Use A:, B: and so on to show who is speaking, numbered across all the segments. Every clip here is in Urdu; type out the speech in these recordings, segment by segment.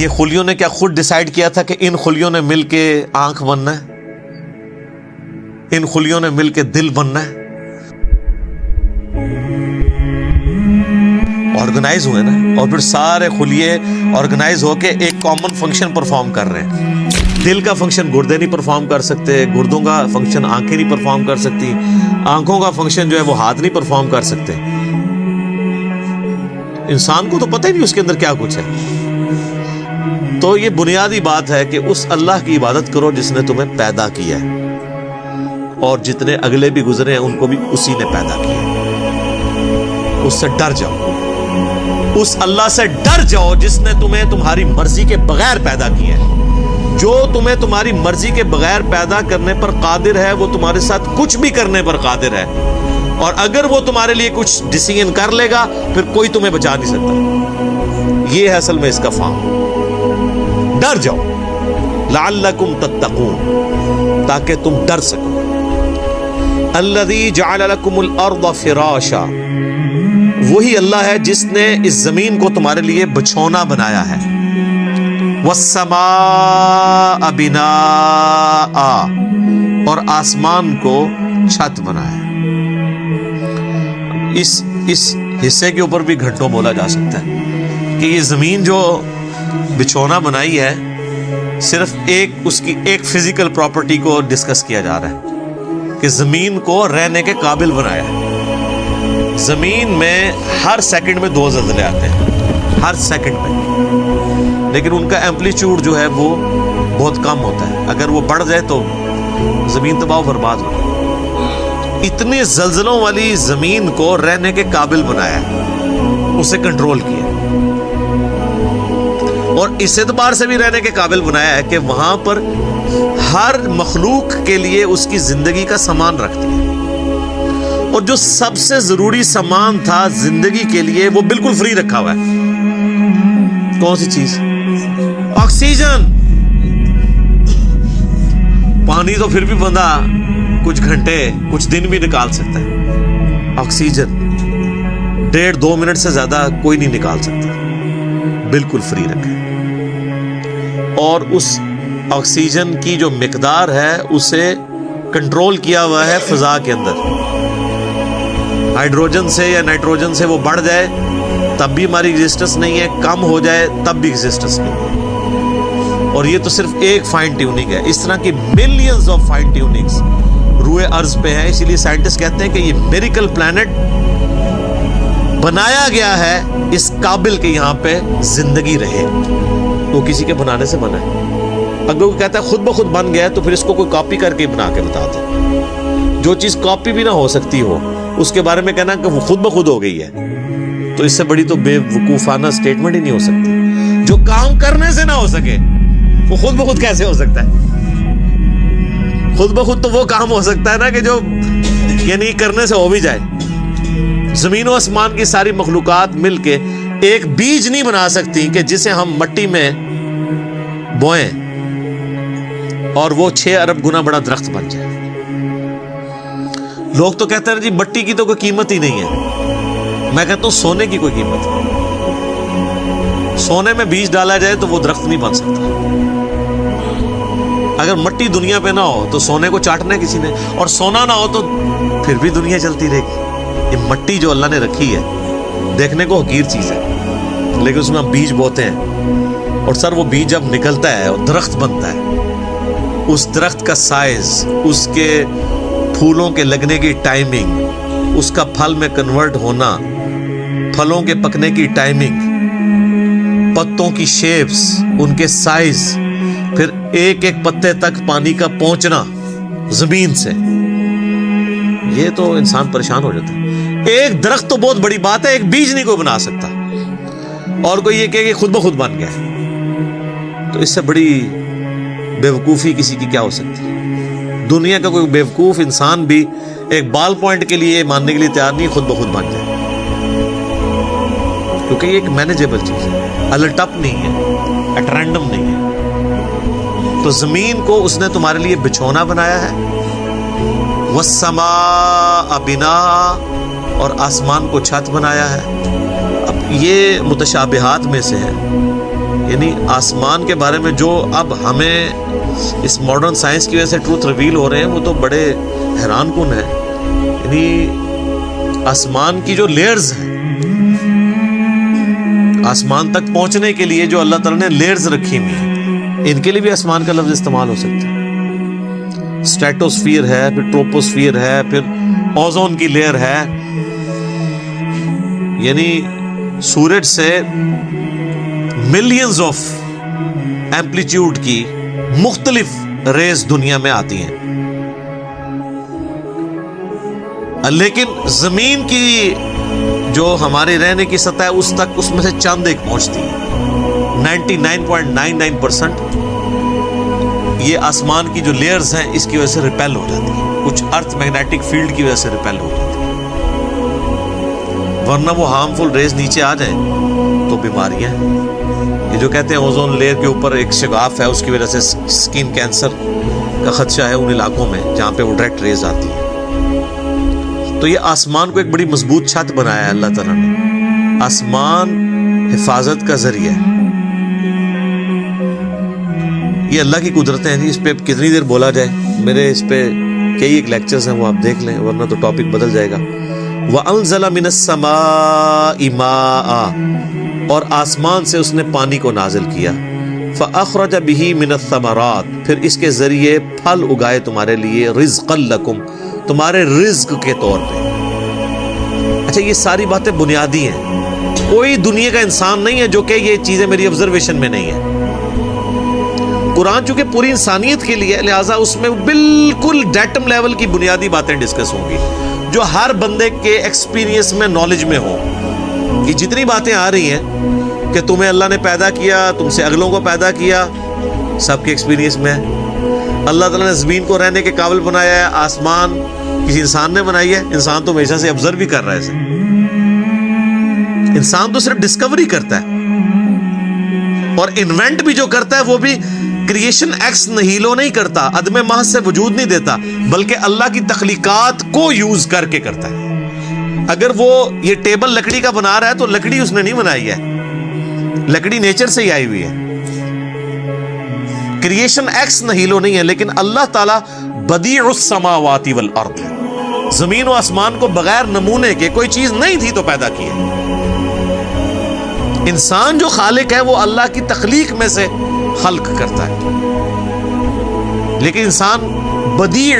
A: یہ خلیوں نے کیا خود ڈیسائیڈ کیا تھا کہ ان خلیوں نے مل کے آنکھ بننا ہے، ان خلیوں نے مل کے دل بننا ہے؟ آرگنائز ہوئے نا، اور پھر سارے خلیے آرگنائز ہو کے ایک کامن فنکشن پرفارم کر رہے ہیں۔ دل کا فنکشن گردے نہیں پرفارم کر سکتے، گردوں کا فنکشن آنکھیں نہیں پرفارم کر سکتی، آنکھوں کا فنکشن جو ہے وہ ہاتھ نہیں پرفارم کر سکتے۔ انسان کو تو پتہ ہی نہیں اس کے اندر کیا کچھ ہے۔ تو یہ بنیادی بات ہے کہ اس اللہ کی عبادت کرو جس نے تمہیں پیدا کیا ہے، اور جتنے اگلے بھی گزرے ہیں ان کو بھی اسی نے پیدا کیا ہے۔ اس سے ڈر جاؤ، اس اللہ سے ڈر جاؤ جس نے تمہیں تمہاری مرضی کے بغیر پیدا کیا ہے۔ جو تمہیں تمہاری مرضی کے بغیر پیدا کرنے پر قادر ہے وہ تمہارے ساتھ کچھ بھی کرنے پر قادر ہے، اور اگر وہ تمہارے لیے کچھ ڈیسیژن کر لے گا پھر کوئی تمہیں بچا نہیں سکتا۔ یہ ہے اصل میں اس کا فارم۔ ڈر جاؤ لعلکم تتقون، تاکہ تم ڈر سکو۔ الذی جعل لکم الارض فراشا، وہی اللہ ہے جس نے اس زمین کو تمہارے لیے بچھونا بنایا ہے۔ والسماء بناء، اور آسمان کو چھت بنایا ہے۔ اس حصے کے اوپر بھی گھنٹوں بولا جا سکتا ہے کہ یہ زمین جو بچھونا بنائی ہے صرف اس کی ایک فزیکل پراپرٹی کو ڈسکس کیا جا رہا ہے کہ زمین کو رہنے کے قابل بنایا ہے۔ زمین میں ہر سیکنڈ میں 2 زلزلے آتے ہیں، ہر سیکنڈ میں، لیکن ان کا ایمپلیٹیوڈ جو ہے وہ بہت کم ہوتا ہے۔ اگر وہ بڑھ جائے تو زمین تباہ و برباد ہو جائے۔ اتنے زلزلوں والی زمین کو رہنے کے قابل بنایا ہے، اسے کنٹرول کیا، اور اس اعتبار سے بھی رہنے کے قابل بنایا ہے کہ وہاں پر ہر مخلوق کے لیے اس کی زندگی کا سامان رکھتی ہے، اور جو سب سے ضروری سامان تھا زندگی کے لیے وہ بالکل فری رکھا ہوا ہے۔ کون سی چیز؟ آکسیجن۔ پانی تو پھر بھی بندہ کچھ گھنٹے کچھ دن بھی نکال سکتا ہے، آکسیجن 1.5-2 منٹ سے زیادہ کوئی نہیں نکال سکتا، بالکل فری رکھا ہے۔ اور اس آکسیجن کی جو مقدار ہے اسے کنٹرول کیا ہوا ہے فضا کے اندر۔ ہائیڈروجن سے یا نائٹروجن سے وہ بڑھ جائے تب بھی ہماری ایگزسٹنس نہیں ہے، کم ہو جائے تب بھی ایگزسٹنس نہیں ہے۔ اور یہ تو صرف ایک فائن ٹیوننگ ہے، اس طرح کی ملینز آف فائن ٹیوننگز روئے ارض پہ ہیں۔ اسی لیے سائنٹسٹ کہتے ہیں کہ یہ میریکل پلانٹ بنایا گیا ہے اس قابل کہ یہاں پہ زندگی رہے، وہ کسی کے بنانے سے بنا ہے۔ اگر وہ کہتا ہے خود بخود بن گیا ہے تو پھر اس کو کوئی کاپی کر کے بنا کے بتا دے۔ جو چیز کاپی بھی نہ ہو سکتی ہو اس کے بارے میں کہنا کہ وہ خود بخود ہو گئی ہے، تو اس سے بڑی تو بے وقوفانہ اسٹیٹمنٹ ہی نہیں ہو سکتی۔ جو کام کرنے سے نہ ہو سکے وہ خود بخود کیسے ہو سکتا ہے؟ خود بخود تو وہ کام ہو سکتا ہے نا کہ جو یعنی کرنے سے ہو بھی جائے۔ زمین و آسمان کی ساری مخلوقات مل کے ایک بیج نہیں بنا سکتی کہ جسے ہم مٹی میں بوئیں اور وہ 6 ارب گنا بڑا درخت بن جائے۔ لوگ تو کہتے ہیں جی مٹی کی تو کوئی قیمت ہی نہیں ہے۔ میں کہتا ہوں سونے کی کوئی قیمت ہے۔ سونے میں بیج ڈالا جائے تو وہ درخت نہیں بن سکتا۔ اگر مٹی دنیا پہ نہ ہو تو سونے کو چاٹنا ہے کسی نے، اور سونا نہ ہو تو پھر بھی دنیا چلتی رہے گی۔ یہ مٹی جو اللہ نے رکھی ہے دیکھنے کو حقیر چیز ہے، لیکن اس میں ہم بیج بوتے ہیں، اور سر وہ بیج جب نکلتا ہے اور درخت بنتا ہے، اس درخت کا سائز، اس کے پھولوں کے لگنے کی ٹائمنگ، اس کا پھل میں کنورٹ ہونا، پھلوں کے پکنے کی ٹائمنگ، پتوں کی شیپس، ان کے سائز، پھر ایک ایک پتے تک پانی کا پہنچنا زمین سے، یہ تو انسان پریشان ہو جاتا ہے۔ ایک درخت تو بہت بڑی بات ہے، ایک بیج نہیں کوئی بنا سکتا، اور کوئی یہ کہ خود بخود بن گیا، تو اس سے بڑی بے وقوفی کسی کی کیا ہو سکتی ہے؟ دنیا کا کوئی بیوقوف انسان بھی ایک بال پوائنٹ کے لیے ماننے کے لیے تیار نہیں خود بخود بن جائے، کیونکہ یہ ایک مینیجیبل چیز ہے، الٹپ نہیں ہے، ایٹ رینڈم نہیں ہے۔ تو زمین کو اس نے تمہارے لیے بچھونا بنایا ہے، والسماء بناء، اور آسمان کو چھت بنایا ہے۔ اب یہ متشابہات میں سے ہے یعنی آسمان کے بارے میں جو اب ہمیں اس ماڈرن سائنس کی وجہ سے ٹروتھ ریویل ہو رہے ہیں وہ تو بڑے حیران کن ہے. یعنی آسمان کی جو لیئرز ہیں، آسمان تک پہنچنے کے لیے جو اللہ تعالیٰ نے لیئرز رکھی ہوئی ہیں، ان کے لیے بھی آسمان کا لفظ استعمال ہو سکتا ہے. اسٹریٹوسفیئر ہے، پھر ٹروپوسفیئر ہے، پھر اوزون کی لیئر ہے. یعنی سورج سے ملینز آف ایمپلیٹیوڈ کی مختلف ریز دنیا میں آتی ہیں، لیکن زمین کی جو ہماری رہنے کی سطح ہے اس تک اس میں سے چند ایک پہنچتی ہے. 99.99% یہ آسمان کی جو لیئرز ہیں اس کی وجہ سے ریپیل ہو جاتی ہیں، کچھ ارتھ میگنیٹک فیلڈ کی وجہ سے ریپیل ہو جاتی ہے، ورنہ وہ ہارمفل ریز نیچے آ جائیں تو بیماریاں ہیں. یہ جو کہتے ہیں اوزون لیئر کے اوپر ایک شگاف ہے، اس کی وجہ سے سکن کینسر کا خدشہ ہے ان علاقوں میں جہاں پہ وہ ڈائریکٹ ریز آتی ہے. تو یہ آسمان کو ایک بڑی مضبوط چھت بنایا ہے اللہ تعالیٰ نے. آسمان حفاظت کا ذریعہ ہے. یہ اللہ کی قدرتیں ہیں. اس پہ کتنی دیر بولا جائے، میرے اس پہ کئی ایک لیکچرز ہیں، وہ آپ دیکھ لیں ورنہ تو ٹاپک بدل جائے گا. وَأَنزَلَ مِنَ السَّمَاءِ مَاءً، اور آسمان سے اس نے پانی کو نازل کیا. فَأَخْرَجَ بِهِ مِنَ الثَّمَرَاتِ، پھر اس کے ذریعے پھل اگائے تمہارے لیے، رِزْقًا لَكُمْ، تمہارے رزق کے طور پہ. اچھا یہ ساری باتیں بنیادی ہیں. کوئی دنیا کا انسان نہیں ہے جو کہ یہ چیزیں میری آبزرویشن میں نہیں ہیں. قرآن چونکہ پوری انسانیت کے لیے، لہٰذا اس میں بالکل ڈیٹم لیول کی بنیادی باتیں ڈسکس ہوں گی جو ہر بندے کے ایکسپیرینس میں، نالج میں ہوں. یہ جتنی باتیں آ رہی ہیں کہ تمہیں اللہ نے پیدا کیا، تم سے اگلوں کو پیدا کیا، سب کے ایکسپیرینس میں ہے. اللہ تعالیٰ نے زمین کو رہنے کے قابل بنایا ہے، آسمان کسی انسان نے بنائی ہے. انسان تو ہمیشہ سے آبزرو بھی کر رہا ہے اسے. انسان تو صرف ڈسکوری کرتا ہے، اور انوینٹ بھی جو کرتا ہے وہ بھی کریشن ایکس نہیلو نہیں کرتا، عدم محض سے وجود نہیں دیتا، بلکہ اللہ کی تخلیقات کو یوز کر کے کرتا ہے. اگر وہ یہ ٹیبل لکڑی کا بنا رہا ہے تو لکڑی اس نے نہیں بنائی ہے، لکڑی نیچر سے ہی آئی ہوئی ہے. کریشن ایکس نہیلو نہیں ہے، لیکن اللہ تعالیٰ بدیع السماوات والارض، زمین و آسمان کو بغیر نمونے کے، کوئی چیز نہیں تھی تو پیدا کی ہے. انسان جو خالق ہے وہ اللہ کی تخلیق میں سے خلق کرتا ہے، لیکن انسان بدیع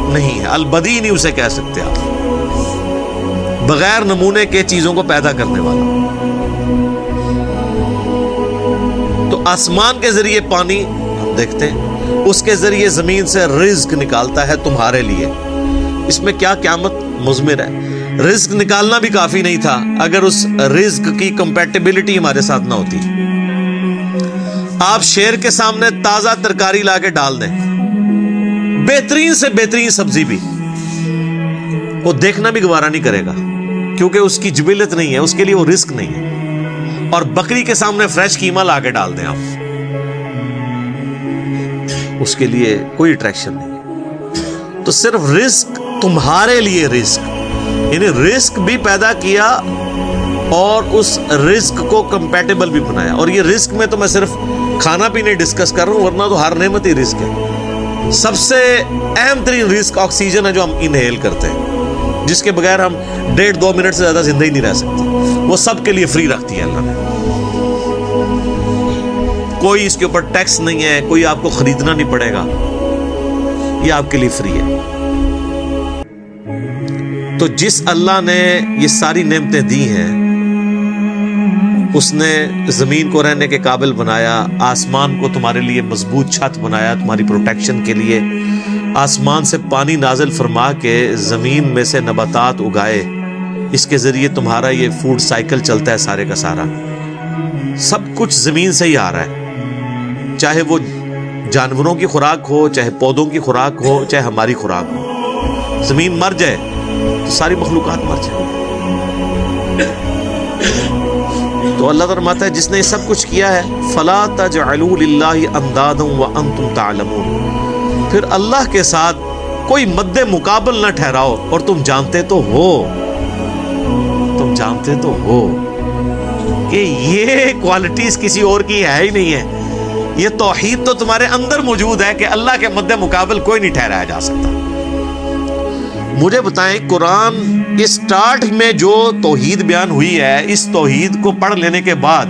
A: نہیں ہے. البدیع نہیں اسے کہہ سکتے آپ، بغیر نمونے کے چیزوں کو پیدا کرنے والا. تو آسمان کے ذریعے پانی ہم دیکھتے ہیں، اس کے ذریعے زمین سے رزق نکالتا ہے تمہارے لیے. اس میں کیا قیامت مضمر ہے. رزق نکالنا بھی کافی نہیں تھا اگر اس رزق کی کمپیٹیبلٹی ہمارے ساتھ نہ ہوتی. آپ شیر کے سامنے تازہ ترکاری لا کے ڈال دیں، بہترین سے بہترین سبزی بھی، وہ دیکھنا بھی گوارا نہیں کرے گا، کیونکہ اس کی جبلت نہیں ہے، اس کے لیے وہ رزق نہیں ہے. اور بکری کے سامنے فریش قیمہ لا کے ڈال دیں آپ، اس کے لیے کوئی اٹریکشن نہیں. تو صرف رزق تمہارے لیے، رزق یعنی رزق بھی پیدا کیا اور اس رزق کو کمپیٹیبل بھی بنایا. اور یہ رزق میں تو میں صرف کھانا پینے ڈسکس کر رہا ہوں، ورنہ تو ہر نعمت ہی رزق ہے. سب سے اہم ترین رزق آکسیجن ہے جو ہم انہیل کرتے ہیں، جس کے بغیر ہم 1.5-2 منٹ سے زیادہ زندہ ہی نہیں رہ سکتے. وہ سب کے لیے فری رکھتی ہے اللہ نے. کوئی اس کے اوپر ٹیکس نہیں ہے، کوئی آپ کو خریدنا نہیں پڑے گا، یہ آپ کے لیے فری ہے. تو جس اللہ نے یہ ساری نعمتیں دی ہیں، اس نے زمین کو رہنے کے قابل بنایا، آسمان کو تمہارے لیے مضبوط چھت بنایا تمہاری پروٹیکشن کے لیے، آسمان سے پانی نازل فرما کے زمین میں سے نباتات اگائے، اس کے ذریعے تمہارا یہ فوڈ سائیکل چلتا ہے سارے کا سارا. سب کچھ زمین سے ہی آ رہا ہے، چاہے وہ جانوروں کی خوراک ہو، چاہے پودوں کی خوراک ہو، چاہے ہماری خوراک ہو. زمین مر جائے تو ساری مخلوقات مر جائے. تو اللہ فرماتا ہے جس نے یہ سب کچھ کیا ہے، فَلَا تَجْعَلُوا لِلَّهِ أَنْدَادًا وَأَنْتُمْ تَعْلَمُونَ، پھر اللہ کے ساتھ کوئی مد مقابل نہ ٹھہراؤ اور تم جانتے تو ہو، تم جانتے تو ہو. کہ یہ کوالٹیز کسی اور کی ہے ہی نہیں ہے. یہ توحید تو تمہارے اندر موجود ہے کہ اللہ کے مد مقابل کوئی نہیں ٹھہرایا جا سکتا. مجھے بتائیں قرآن اسٹارٹ میں جو توحید بیان ہوئی ہے, اس توحید کو پڑھ لینے کے بعد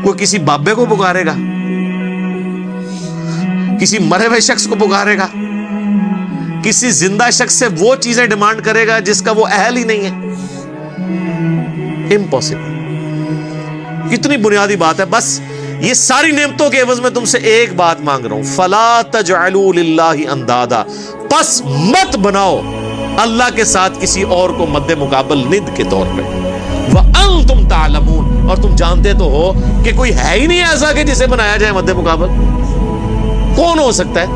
A: کوئی کسی بابے کو پکارے گا, کسی مرے ہوئے شخص کو پکارے گا, کسی زندہ شخص سے وہ چیزیں ڈیمانڈ کرے گا جس کا وہ اہل ہی نہیں ہے؟ امپاسبل. کتنی بنیادی بات ہے. بس یہ ساری نعمتوں کے عوض میں تم سے ایک بات مانگ رہا ہوں, فلا تجعلوا للہ اندادا, پس مت بناؤ اللہ کے ساتھ کسی اور کو مد مقابل ند کے طور پہ. وانتم تعلمون, اور تم جانتے تو ہو کہ کوئی ہے ہی نہیں ایسا کہ جسے بنایا جائے مد مقابل. کون ہو سکتا ہے؟